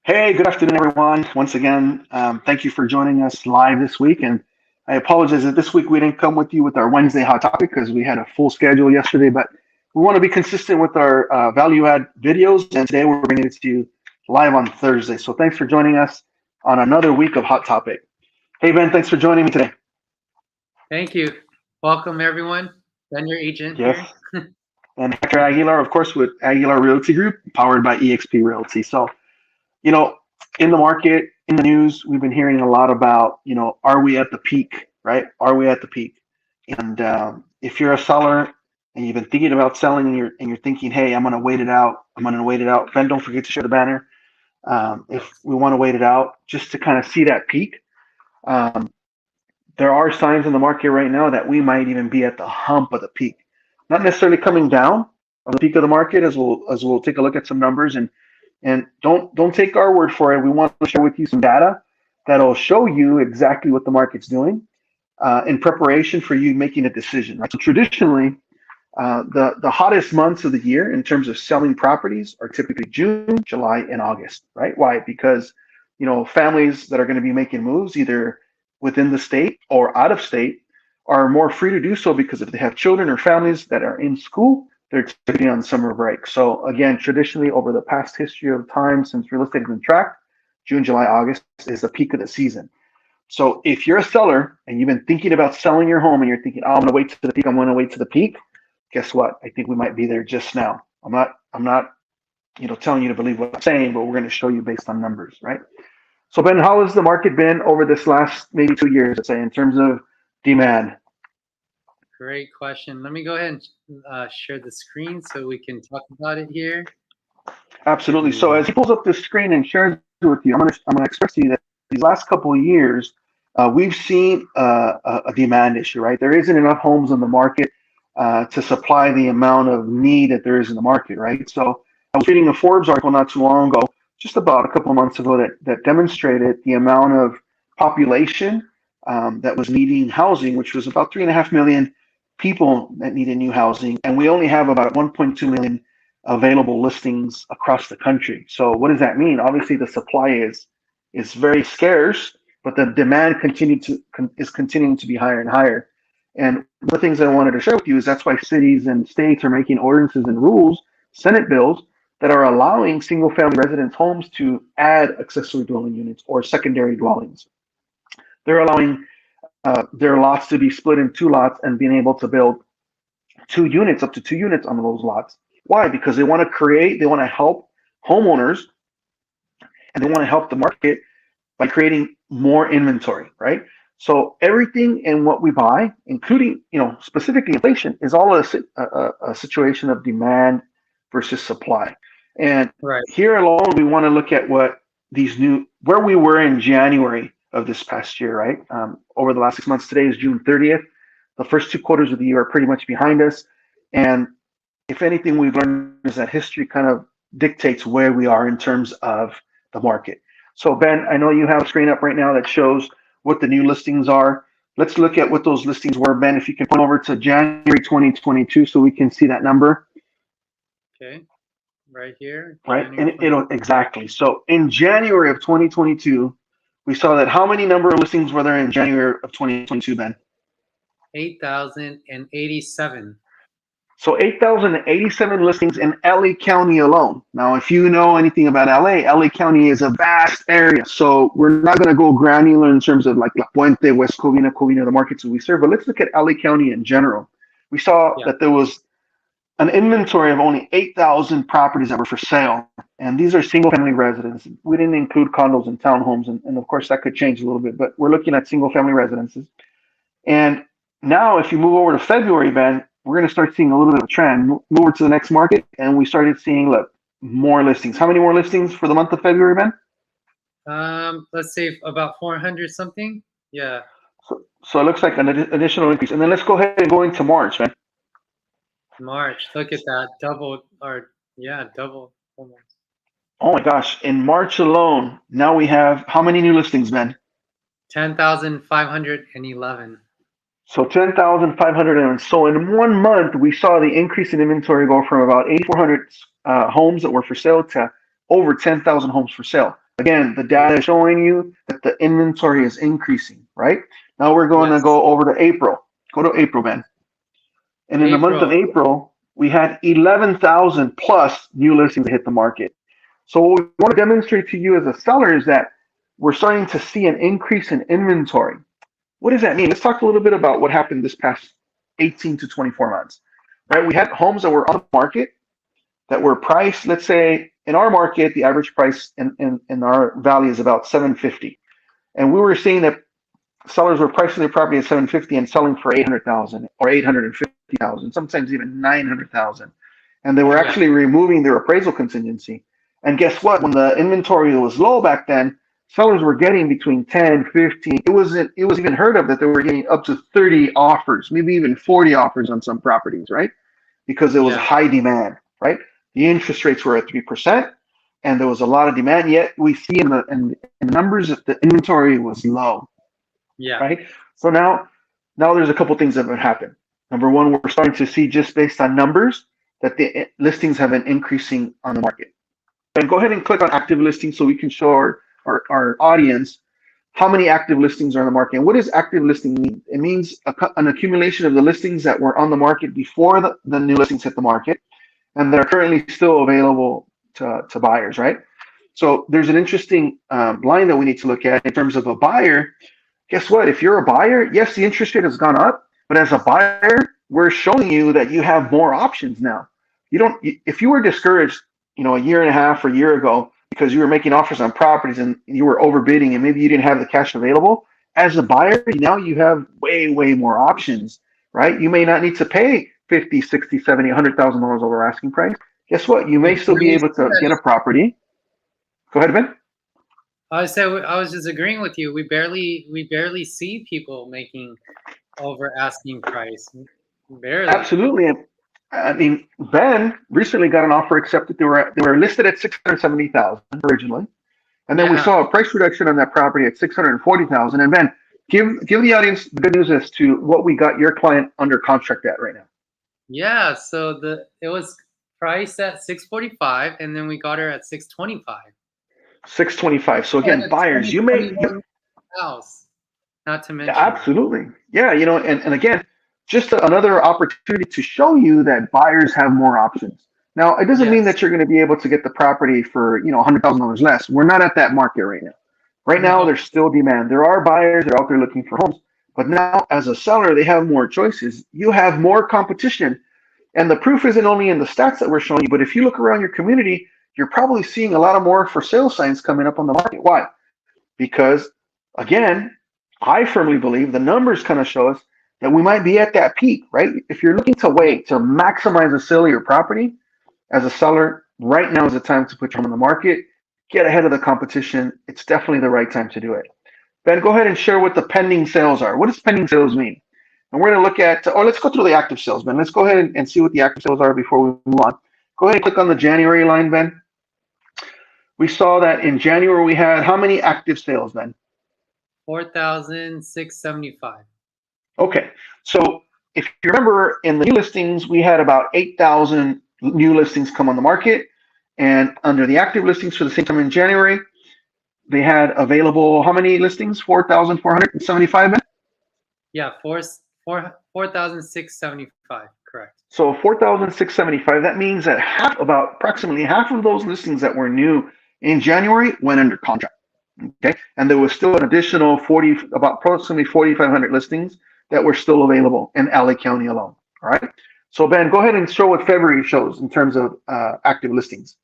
Hey, good afternoon, everyone. Once again, thank you for joining us live this week. And I apologize that this week we didn't come with you with our Wednesday hot topic because we had a full schedule yesterday. But we want to be consistent with our value add videos. And today we're bringing it to you live on Thursday. So thanks for joining us on another week of Hot Topic. Hey, Ben, thanks for joining me today. Thank you. Welcome, everyone. Ben, your agent Yes. here. And Hector Aguilar, of course, with Aguilar Realty Group, powered by eXp Realty. So, you know, in the market, in the news, we've been hearing a lot about, are we at the peak, right? Are we at the peak? And if you're a seller and you've been thinking about selling and you're thinking, hey, I'm going to wait it out. I'm going to wait it out. Ben, don't forget to share the banner. If we want to wait it out just to kind of see that peak. Um, there are signs in the market right now that we might even be at the hump of the peak, not necessarily coming down on the peak of the market as we'll take a look at some numbers and don't take our word for it. We want to share with you some data that'll show you exactly what the market's doing in preparation for you making a decision. Right? So traditionally, the hottest months of the year in terms of selling properties are typically June, July, and August. Right? Why? Because families that are going to be making moves either within the state or out of state are more free to do so because if they have children or families that are in school, they're typically on summer break. So again, traditionally over the past history of time since real estate has been tracked, June, July, August is the peak of the season. So if you're a seller and you've been thinking about selling your home and you're thinking, oh, I'm gonna wait to the peak, I'm gonna wait to the peak, guess what? I think we might be there just now. I'm not telling you to believe what I'm saying, but we're gonna show you based on numbers, right? So Ben, how has the market been over this last maybe 2 years, let's say, in terms of demand? Great question. Let me go ahead and share the screen so we can talk about it here. Absolutely. So as he pulls up the screen and shares it with you, I'm gonna express to you that these last couple of years, we've seen a demand issue, right? There isn't enough homes on the market to supply the amount of need that there is in the market, right? So I was reading a Forbes article not too long ago, just about a couple of months ago, that demonstrated the amount of population that was needing housing, which was about 3.5 million people that needed new housing, and we only have about 1.2 million available listings across the country. So what does that mean? Obviously, the supply is very scarce, but the demand is continuing to be higher and higher. And one of the things that I wanted to share with you is that's why cities and states are making ordinances and rules, Senate bills, that are allowing single-family residence homes to add accessory dwelling units or secondary dwellings. They're allowing their lots to be split in two lots and being able to build up to 2 units on those lots. Why? Because they want to help homeowners and they want to help the market by creating more inventory, right? So everything in what we buy, including, specifically inflation, is all a situation of demand versus supply. And Right. here alone, we want to look at where we were in January of this past year, right? Over the last 6 months, today is June 30th. The first 2 quarters of the year are pretty much behind us. And if anything we've learned is that history kind of dictates where we are in terms of the market. So Ben, I know you have a screen up right now that shows what the new listings are. Let's look at what those listings were. Ben, if you can point over to January 2022 so we can see that number. Okay. Right here. Right. And it'll exactly. So in January of 2022, we saw that how many number of listings were there in January of 2022, Ben? 8,087. So 8,087 listings in LA County alone. Now, if you know anything about LA County is a vast area. So we're not going to go granular in terms of like La Puente, West Covina, the markets that we serve, but let's look at LA County in general. We saw that there was an inventory of only 8,000 properties that were for sale. And these are single family residences. We didn't include condos and townhomes. And of course, that could change a little bit, but we're looking at single family residences. And now, if you move over to February, Ben, we're going to start seeing a little bit of a trend. Move over to the next market, and we started seeing, more listings. How many more listings for the month of February, Ben? Let's say about 400 something. Yeah. So it looks like an additional increase. And then let's go ahead and go into March, Ben. March. Look at that. Double almost. Oh my gosh. In March alone, now we have how many new listings, Ben? 10,511. So 10,500. So in 1 month, we saw the increase in inventory go from about 8,400 homes that were for sale to over 10,000 homes for sale. Again, the data is showing you that the inventory is increasing, right? Now we're going to Yes. go over to April. Go to April, Ben. And in the month of April. April, we had 11,000 plus new listings hit the market. So what we want to demonstrate to you as a seller is that we're starting to see an increase in inventory. What does that mean? Let's talk a little bit about what happened this past 18 to 24 months, right? We had homes that were on the market that were priced, let's say in our market, the average price in our valley is about 750. And we were seeing that sellers were pricing their property at 750 and selling for 800,000 or 850,000, sometimes even 900,000. And they were Yeah. actually removing their appraisal contingency. And guess what? When the inventory was low back then, sellers were getting between 10, 15. It was even heard of that they were getting up to 30 offers, maybe even 40 offers on some properties, right? Because there was Yeah. high demand, right? The interest rates were at 3%, and there was a lot of demand. Yet we see in the numbers that the inventory was low, Yeah. right? So now there's a couple things that have happened. Number one, we're starting to see just based on numbers that the listings have been increasing on the market. And go ahead and click on active listings so we can show our audience how many active listings are on the market. And what does active listing mean? It means an accumulation of the listings that were on the market before the new listings hit the market and they're currently still available to buyers, right? So there's an interesting line that we need to look at in terms of a buyer. Guess what? If you're a buyer, yes, the interest rate has gone up, but as a buyer, we're showing you that you have more options now. You don't. If you were discouraged, a year and a half or a year ago because you were making offers on properties and you were overbidding and maybe you didn't have the cash available, as a buyer, now you have way, way more options, right? You may not need to pay 50, 60, 70, $100,000 over asking price. Guess what? You may still be able to get a property. Go ahead, Ben. I was just agreeing with you. We barely see people making over asking price. Barely. Absolutely. I mean, Ben recently got an offer accepted. They were listed at 670,000 originally, and then we Yeah. saw a price reduction on that property at 640,000. And Ben, give the audience the good news as to what we got your client under contract at right now. Yeah. So it was priced at 645, and then we got her at 625. 625. So And again, a buyers, you may. 2021 house, not to Yeah, mention. absolutely. Yeah, and again, just another opportunity to show you that buyers have more options. Now, it doesn't mean Yes. that you're going to be able to get the property for, $100,000 less. We're not at that market right now. Right now, No. there's still demand. There are buyers that are out there looking for homes, but now as a seller, they have more choices. You have more competition. And the proof isn't only in the stats that we're showing you, but if you look around your community, you're probably seeing a lot of more for sale signs coming up on the market. Why? Because again, I firmly believe the numbers kind of show us that we might be at that peak, right? If you're looking to Yeah. wait to maximize the sale of your property as a seller, right now is the time to put your home on the market, get ahead of the competition. It's definitely the right time to do it. Ben, go ahead and share what the pending sales are. What does pending sales mean? And we're going to look at, let's go through the active sales, Ben. Let's go ahead and see what the active sales are before we move on. Go ahead and click on the January line, Ben. We saw that in January we had how many active sales, Ben? 4,675. Okay, so if you remember in the new listings, we had about 8,000 new listings come on the market. And under the active listings for the same time in January, they had available how many listings? 4,475? Yeah, 4,675. Correct. So 4,675, that means that approximately half of those listings that were new in January went under contract. Okay, and there was still an additional about approximately 4,500 listings that were still available in LA County alone. All right. So Ben, go ahead and show what February shows in terms of active listings.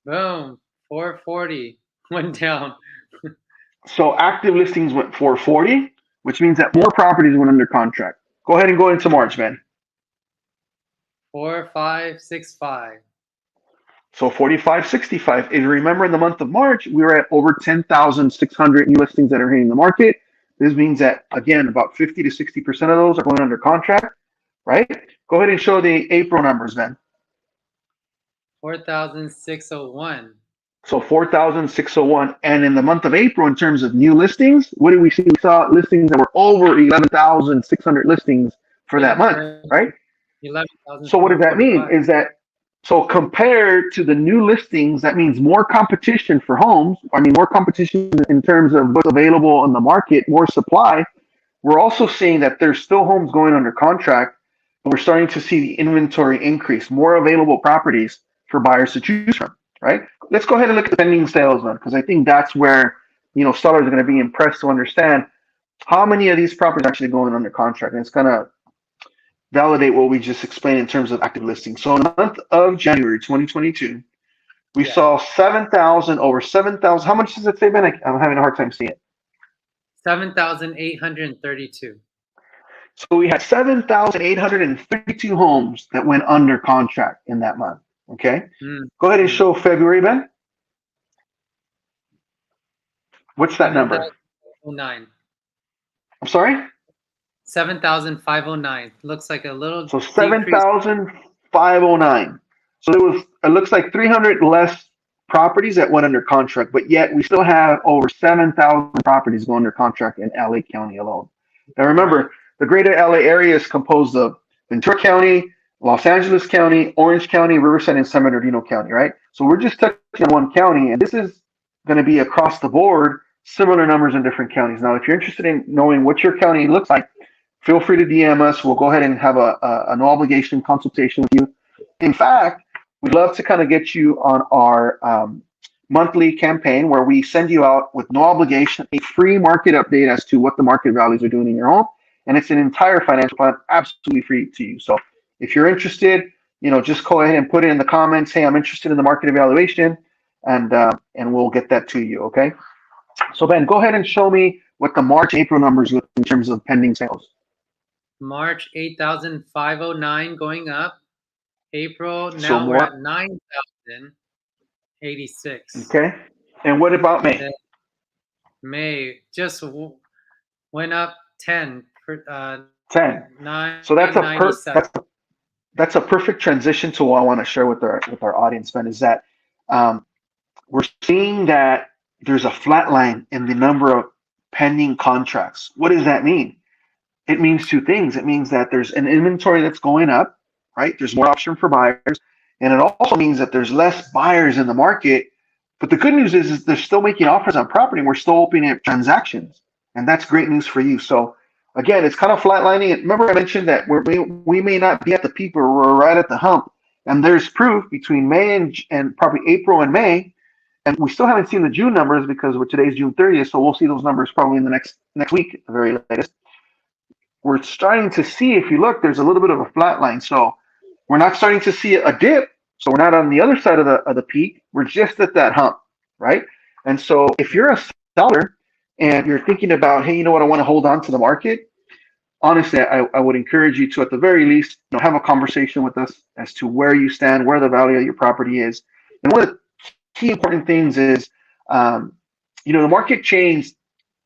Boom. 440 went down. So active listings went 440, which means that more properties went under contract. Go ahead and go into March, Ben. 4,565. So 4565. If you remember in the month of March, we were at over 10,600 new listings that are hitting the market. This means that, again, about 50 to 60% of those are going under contract, right? Go ahead and show the April numbers then. 4,601. So 4,601. And in the month of April, in terms of new listings, what did we see? We saw listings that were over 11,600 listings for that month, right? 11,000. So what does that mean? Is that So compared to the new listings, that means more competition for homes. I mean, more competition in terms of what's available in the market, more supply. We're also seeing that there's still homes going under contract, but we're starting to see the inventory increase, more available properties for buyers to choose from, right? Let's go ahead and look at the pending sales then, because I think that's where, sellers are going to be impressed to understand how many of these properties are actually going under contract. And it's going to validate what we just explained in terms of active listings. So in the month of January 2022, we Yeah. saw 7,000, over 7,000. How much does it say, Ben? I'm having a hard time seeing it. 7,832. So we had 7,832 homes that went under contract in that month. Okay. Go ahead and show February, Ben. What's that number? 7,509. I'm sorry? 7,509. Looks like a little So decrease. 7,509. So it looks like 300 less properties that went under contract, but yet we still have over 7,000 properties going under contract in LA County alone. Now remember, the greater LA area is composed of Ventura County, Los Angeles County, Orange County, Riverside, and San Bernardino County, right? So we're just touching on one county, and this is going to be across the board, similar numbers in different counties. Now, if you're interested in knowing what your county looks like, feel free to DM us. We'll go ahead and have a no obligation consultation with you. In fact, we'd love to kind of get you on our monthly campaign where we send you out with no obligation a free market update as to what the market values are doing in your home. And it's an entire financial plan, absolutely free to you. So if you're interested, just go ahead and put it in the comments. Hey, I'm interested in the market evaluation, and we'll get that to you. Okay. So Ben, go ahead and show me what the March, April numbers look in terms of pending sales. March 8,509 going up. April, now we're at 9,086. Okay. And what about May? May just went up 10. 10. So that's a perfect transition to what I want to share with our audience, Ben, is that we're seeing that there's a flat line in the number of pending contracts. What does that mean? It means two things. It means that there's an inventory that's going up, right? There's more option for buyers. And it also means that there's less buyers in the market. But the good news is they're still making offers on property. And we're still opening up transactions. And that's great news for you. So again, it's kind of flatlining. Remember I mentioned that we may not be at the peak, but we're right at the hump. And there's proof between May and probably April and May. And we still haven't seen the June numbers because today's June 30th. So we'll see those numbers probably in the next week at the very latest. We're starting to see, if you look, there's a little bit of a flat line. So we're not starting to see a dip. So we're not on the other side of the peak. We're just at that hump, right? And so if you're a seller and you're thinking about, hey, you know what, I want to hold on to the market, honestly, I would encourage you to, at the very least, have a conversation with us as to where you stand, where the value of your property is. And one of the key important things is, the market changed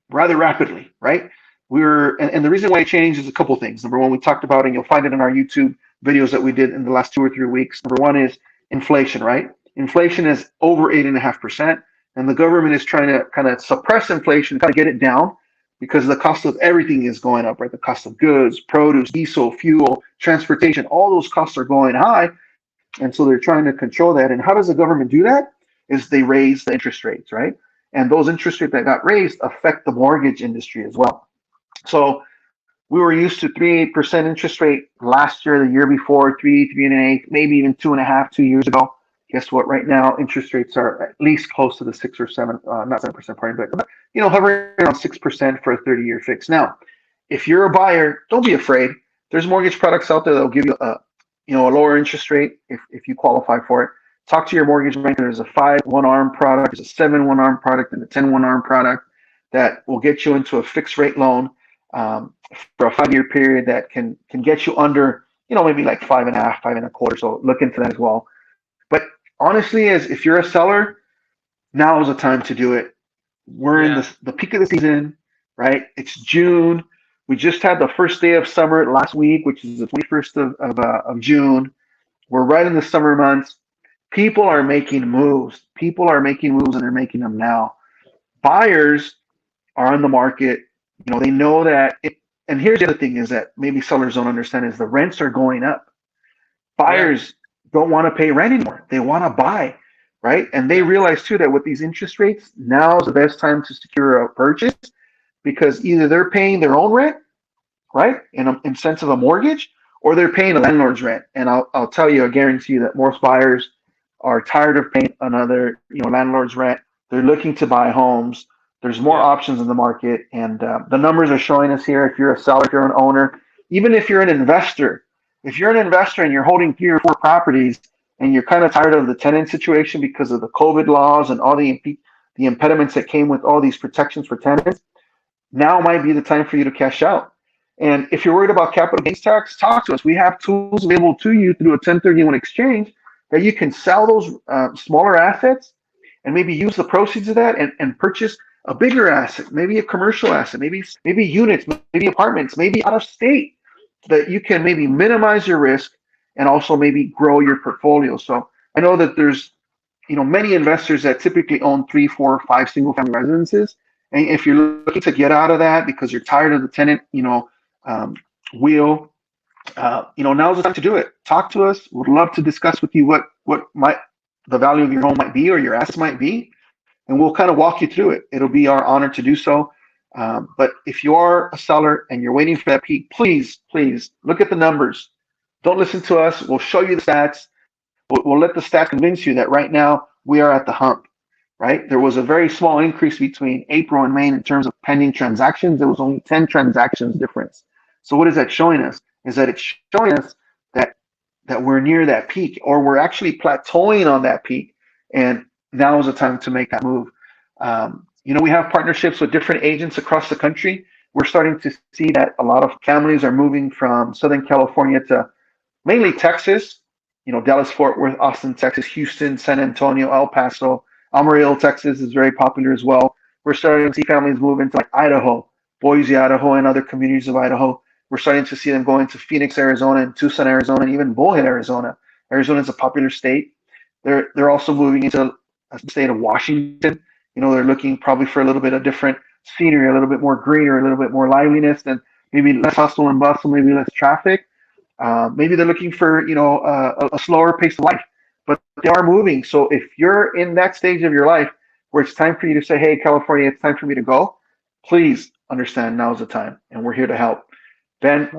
rather rapidly, right? And the reason why it changed is a couple things. Number one, we talked about, and you'll find it in our YouTube videos that we did in the last 2 or 3 weeks. Number one is inflation, right? Inflation is over 8.5%, and the government is trying to kind of suppress inflation, kind of get it down, because the cost of everything is going up, right? The cost of goods, produce, diesel, fuel, transportation, all those costs are going high. And so they're trying to control that. And how does the government do that? Is they raise the interest rates, right? And those interest rates that got raised affect the mortgage industry as well. So we were used to 3.8% interest rate last year, the year before, 3.8, maybe even 2.5, 2 years ago. Guess what? Right now, interest rates are at least close to the 6 or 7, not 7%, pardon, but hovering around 6% for a 30-year fix. Now, if you're a buyer, don't be afraid. There's mortgage products out there that'll give you a lower interest rate if you qualify for it. Talk to your mortgage banker. There's a 5 one-arm product, there's a 7 one-arm product, and a 10 one-arm product that will get you into a fixed rate loan for a 5-year period that can get you under, maybe like 5.5, 5.25. So look into that as well. But honestly, if you're a seller, now is the time to do it. We're in the peak of the season, right? It's June. We just had the first day of summer last week, which is the 21st of June. We're right in the summer months. People are making moves. People are making moves, and they're making them now. Buyers are on the market. They know that. And here's the other thing is that maybe sellers don't understand is the rents are going up. Buyers, don't want to pay rent anymore. They want to buy, right? And they realize too that with these interest rates, now is the best time to secure a purchase because either they're paying their own rent, right, in sense of a mortgage, or they're paying a landlord's rent. And I'll tell you, I guarantee you that most buyers are tired of paying another, landlord's rent. They're looking to buy homes. There's more options in the market, and the numbers are showing us here. If you're a seller, if you're an owner, even if you're an investor, and you're holding 3 or 4 properties, and you're kind of tired of the tenant situation because of the COVID laws and all the impediments that came with all these protections for tenants, now might be the time for you to cash out. And if you're worried about capital gains tax, talk to us. We have tools available to you through a 1031 exchange that you can sell those smaller assets and maybe use the proceeds of that and purchase a bigger asset, maybe a commercial asset, maybe units, maybe apartments, maybe out of state, that you can maybe minimize your risk and also maybe grow your portfolio. So I know that there's many investors that typically own 3, 4, 5 single family residences. And if you're looking to get out of that because you're tired of the tenant, wheel, now's the time to do it. Talk to us. Would love to discuss with you what the value of your home might be or your assets might be, and we'll kind of walk you through it. It'll be our honor to do so. But if you are a seller and you're waiting for that peak, please look at the numbers. Don't listen to us. We'll show you the stats. We'll let the stats convince you that right now we are at the hump, right? There was a very small increase between April and May in terms of pending transactions. There was only 10 transactions difference. So what is that showing us? Is that it's showing us that we're near that peak, or we're actually plateauing on that peak, and now is the time to make that move. We have partnerships with different agents across the country. We're starting to see that a lot of families are moving from Southern California to mainly Texas, Dallas, Fort Worth, Austin, Texas, Houston, San Antonio, El Paso, Amarillo, Texas is very popular as well. We're starting to see families move into like Idaho, Boise, Idaho, and other communities of Idaho. We're starting to see them go into Phoenix, Arizona, and Tucson, Arizona, and even Bullhead, Arizona. Arizona is a popular state. They're also moving into the state of Washington. They're looking probably for a little bit of different scenery, a little bit more greener, a little bit more liveliness, and maybe less hustle and bustle, maybe less traffic. Maybe they're looking for a slower pace of life, but they are moving. So if you're in that stage of your life where it's time for you to say, "Hey, California, it's time for me to go," please understand now's the time, and we're here to help. Ben,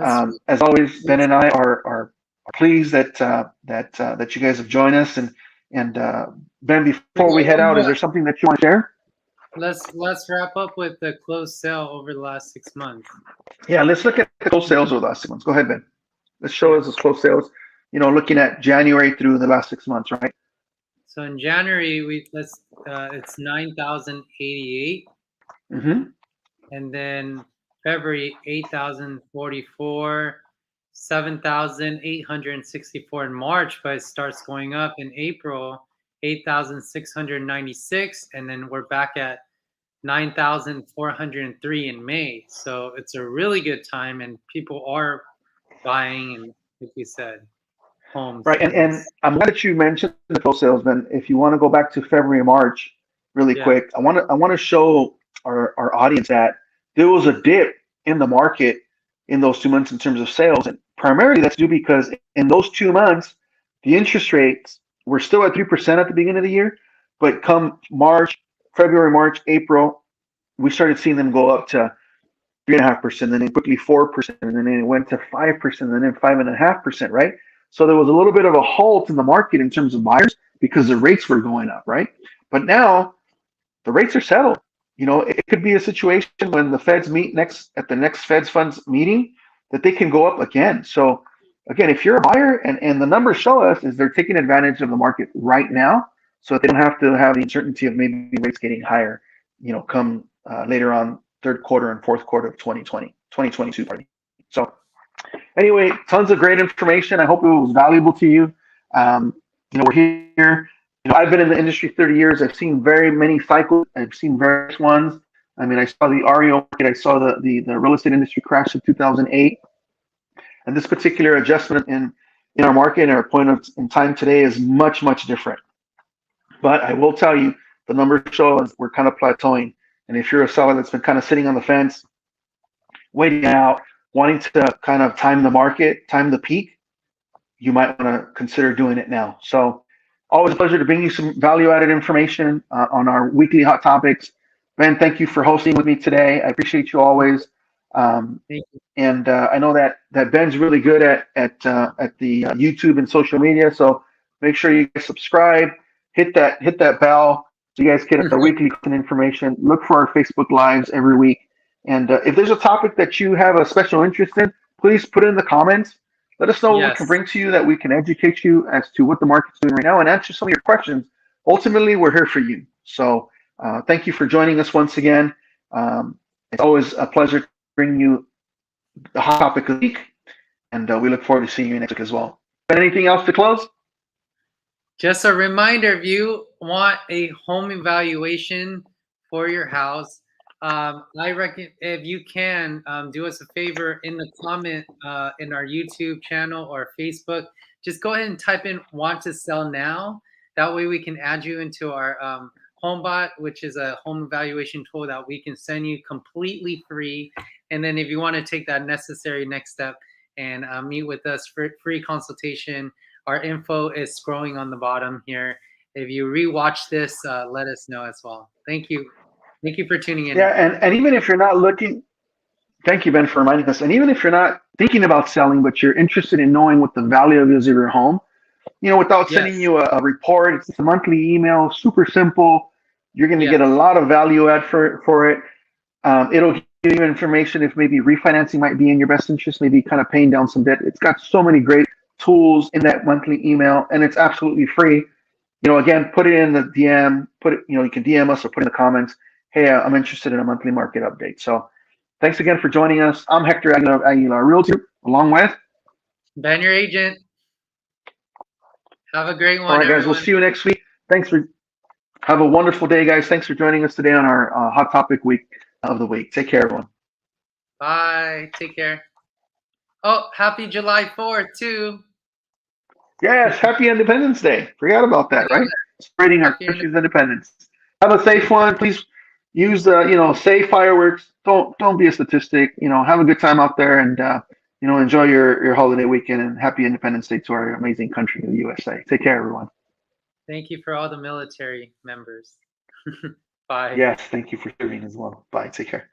as always, Ben and I are pleased that you guys have joined us. And Ben, before we head out, is there something that you want to share? Let's wrap up with the closed sale over the last 6 months. Yeah, let's look at the closed sales over the last 6 months. Go ahead, Ben. Let's show us the closed sales. Looking at January through the last 6 months, right? So in January, it's 9,088, and then February 8,044, 7,864 in March, but it starts going up in April, 8,696, and then we're back at 9,403 in May. So it's a really good time, and people are buying, and like you said, homes. Right, and I'm glad that you mentioned the closed sales, Ben. If you want to go back to February and March really quick, I want to show our audience that there was a dip in the market in those 2 months in terms of sales, and primarily that's due because in those 2 months the interest rates were still at 3% at the beginning of the year, but come February, March, April, we started seeing them go up to 3.5%, then quickly 4%, and then it went to 5%, and then 5.5%, right? So there was a little bit of a halt in the market in terms of buyers because the rates were going up, right? But now the rates are settled. It could be a situation when the Feds meet at the next Feds funds meeting that they can go up again. So again, if you're a buyer, and the numbers show us is they're taking advantage of the market right now, so that they don't have to have the uncertainty of maybe rates getting higher, come later on third quarter and fourth quarter of 2022. So anyway, tons of great information. I hope it was valuable to you. We're here. I've been in the industry 30 years. I've seen very many cycles. I've seen various ones. I mean, I saw the REO market. I saw the real estate industry crash in 2008. And this particular adjustment in our market and our point in time today is much, much different. But I will tell you, the numbers show us we're kind of plateauing. And if you're a seller that's been kind of sitting on the fence, waiting out, wanting to kind of time the market, time the peak, you might want to consider doing it now. So always a pleasure to bring you some value added information on our weekly hot topics. Ben, thank you for hosting with me today. I appreciate you always. Um, Thank you. and I know that Ben's really good at the YouTube and social media. So make sure you guys subscribe, hit that bell, so you guys get our weekly information. Look for our Facebook lives every week. And if there's a topic that you have a special interest in, please put it in the comments. Let us know what we can Yes. bring to you, that we can educate you as to what the market's doing right now and answer some of your questions. Ultimately, we're here for you. So thank you for joining us once again. It's always a pleasure to bring you the hot topic of the week, and we look forward to seeing you next week as well. Anything else to close? Just a reminder, if you want a home evaluation for your house, I reckon if you can do us a favor in the comment in our YouTube channel or Facebook, just go ahead and type in "want to sell now." That way, we can add you into our HomeBot, which is a home evaluation tool that we can send you completely free. And then, if you want to take that necessary next step and meet with us for free consultation, our info is scrolling on the bottom here. If you rewatch this, let us know as well. Thank you. Thank you for tuning in. Yeah, and even if you're not looking, thank you, Ben, for reminding us. And even if you're not thinking about selling, but you're interested in knowing what the value is of your home, without sending Yes. you a report, it's a monthly email, super simple. You're going to Yeah. get a lot of value add for it. It'll give you information if maybe refinancing might be in your best interest, maybe kind of paying down some debt. It's got so many great tools in that monthly email, and it's absolutely free. Again, put it in the DM, you can DM us or put in the comments, hey, I'm interested in a monthly market update. So thanks again for joining us. I'm Hector Aguilar of Aguilar Realty, along with Ben, your agent. Have a great all one, right, guys, we'll everyone. see you next week. Have a wonderful day, guys. Thanks for joining us today on our hot topic week of the week. Take care, everyone. Bye. Take care. Oh, happy July 4th, too. Yes, happy Independence Day. Forgot about that, Yeah, right? Celebrating our happy country's independence. Have a safe one. Please use safe fireworks. Don't be a statistic. Have a good time out there, and enjoy your holiday weekend, and happy Independence Day to our amazing country, the USA. Take care, everyone. Thank you for all the military members. Bye. Yes, thank you for serving as well. Bye. Take care.